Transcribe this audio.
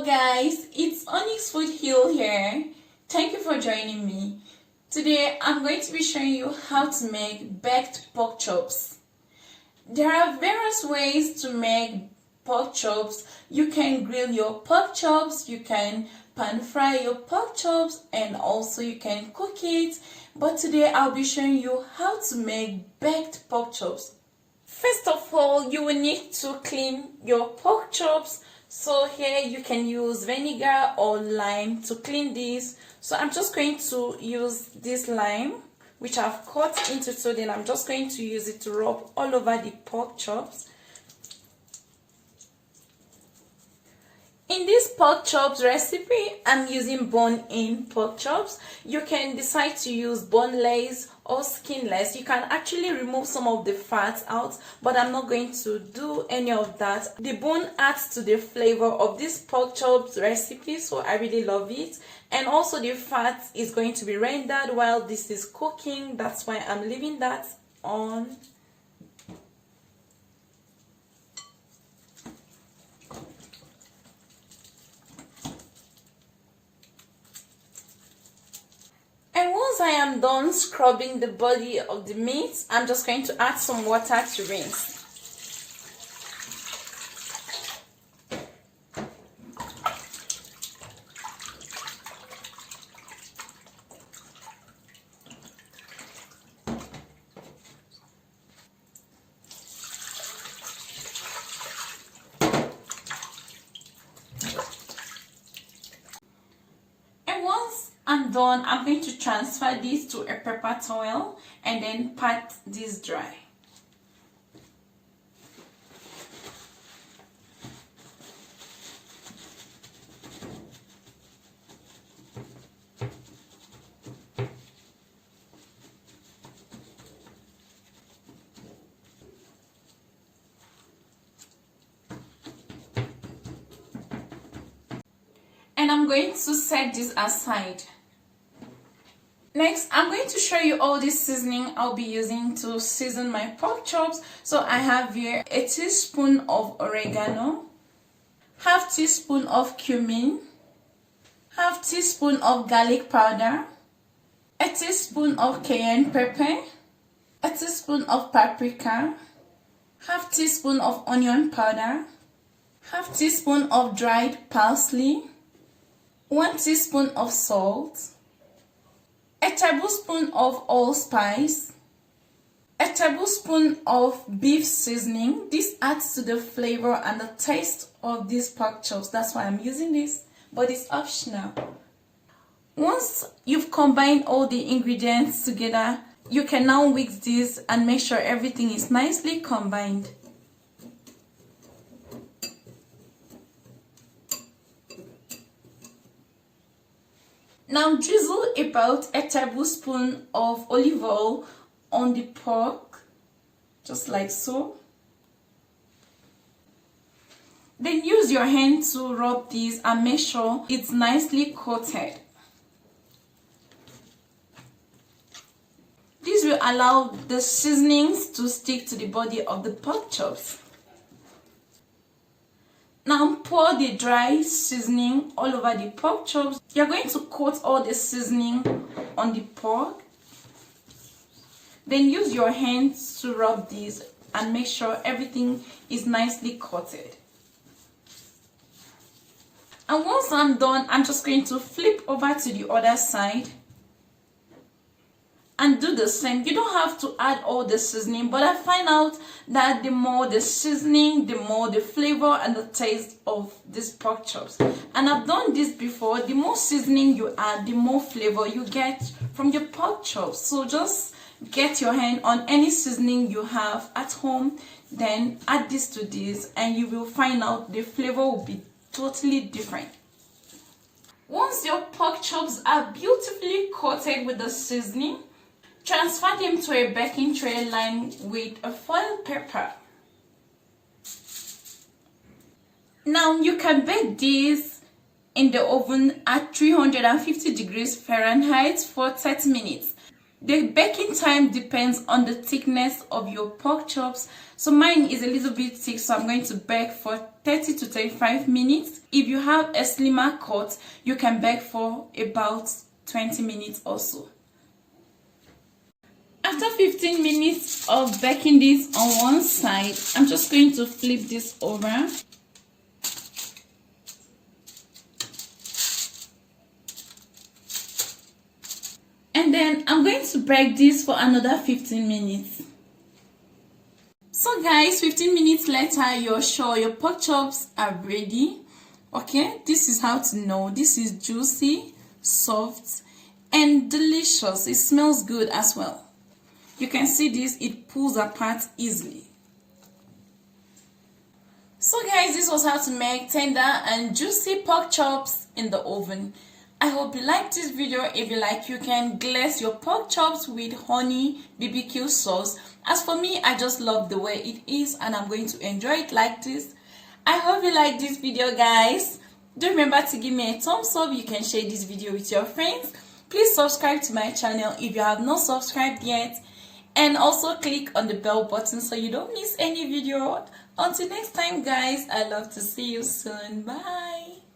Hello guys, it's Onyx Food Hill here. Thank you for joining me. Today I'm going to be showing you how to make baked pork chops. There are various ways to make pork chops. You can grill your pork chops, you can pan fry your pork chops, and also you can cook it. But today I'll be showing you how to make baked pork chops. First of all, you will need to clean your pork chops. So here you can use vinegar or lime to clean this. So I'm just going to use this lime, which I've cut into two. Then I'm just going to use it to rub all over the pork chops. In this pork chops recipe, I'm using bone-in pork chops. You can decide to use boneless or skinless. You can actually remove some of the fat out, but I'm not going to do any of that. The bone adds to the flavor of this pork chops recipe, so I really love it. And also the fat is going to be rendered while this is cooking. That's why I'm leaving that on. And once I am done scrubbing the body of the meat, I'm just going to add some water to rinse. And once I'm done, I'm going to transfer this to a paper towel and then pat this dry. And I'm going to set this aside. Next, I'm going to show you all the seasoning I'll be using to season my pork chops. So I have here a teaspoon of oregano, half teaspoon of cumin, half teaspoon of garlic powder, a teaspoon of cayenne pepper, a teaspoon of paprika, half teaspoon of onion powder, half teaspoon of dried parsley, 1 teaspoon of salt, a tablespoon of allspice, a tablespoon of beef seasoning. This adds to the flavor and the taste of these pork chops. That's why I'm using this, but it's optional. Once you've combined all the ingredients together, you can now whisk this and make sure everything is nicely combined. Now drizzle about a tablespoon of olive oil on the pork, just like so. Then use your hand to rub this and make sure it's nicely coated. This will allow the seasonings to stick to the body of the pork chops. Now pour the dry seasoning all over the pork chops. You're going to coat all the seasoning on the pork. Then use your hands to rub this and make sure everything is nicely coated. And once I'm done, I'm just going to flip over to the other side and do the same. You don't have to add all the seasoning, but I find out that the more the seasoning, the more the flavor and the taste of these pork chops. And I've done this before. The more seasoning you add, the more flavor you get from your pork chops. So just get your hand on any seasoning you have at home, then add this to this, and you will find out the flavor will be totally different. Once your pork chops are beautifully coated with the seasoning, transfer them to a baking tray lined with a foil paper. Now you can bake this in the oven at 350 degrees Fahrenheit for 30 minutes. The baking time depends on the thickness of your pork chops. So mine is a little bit thick, so I'm going to bake for 30 to 35 minutes. If you have a slimmer cut, you can bake for about 20 minutes or so. After 15 minutes of baking this on one side, I'm just going to flip this over. And then I'm going to bake this for another 15 minutes. So guys, 15 minutes later, you're sure your pork chops are ready. Okay, this is how to know. This is juicy, soft, and delicious. It smells good as well. You can see this, it pulls apart easily. So guys, this was how to make tender and juicy pork chops in the oven. I hope you liked this video. If you like, you can glaze your pork chops with honey BBQ sauce. As for me, I just love the way it is and I'm going to enjoy it like this. I hope you like this video, guys. Do remember to give me a thumbs up. You can share this video with your friends. Please subscribe to my channel if you have not subscribed yet. And also click on the bell button so you don't miss any video. Until next time, guys, I love to see you soon. Bye.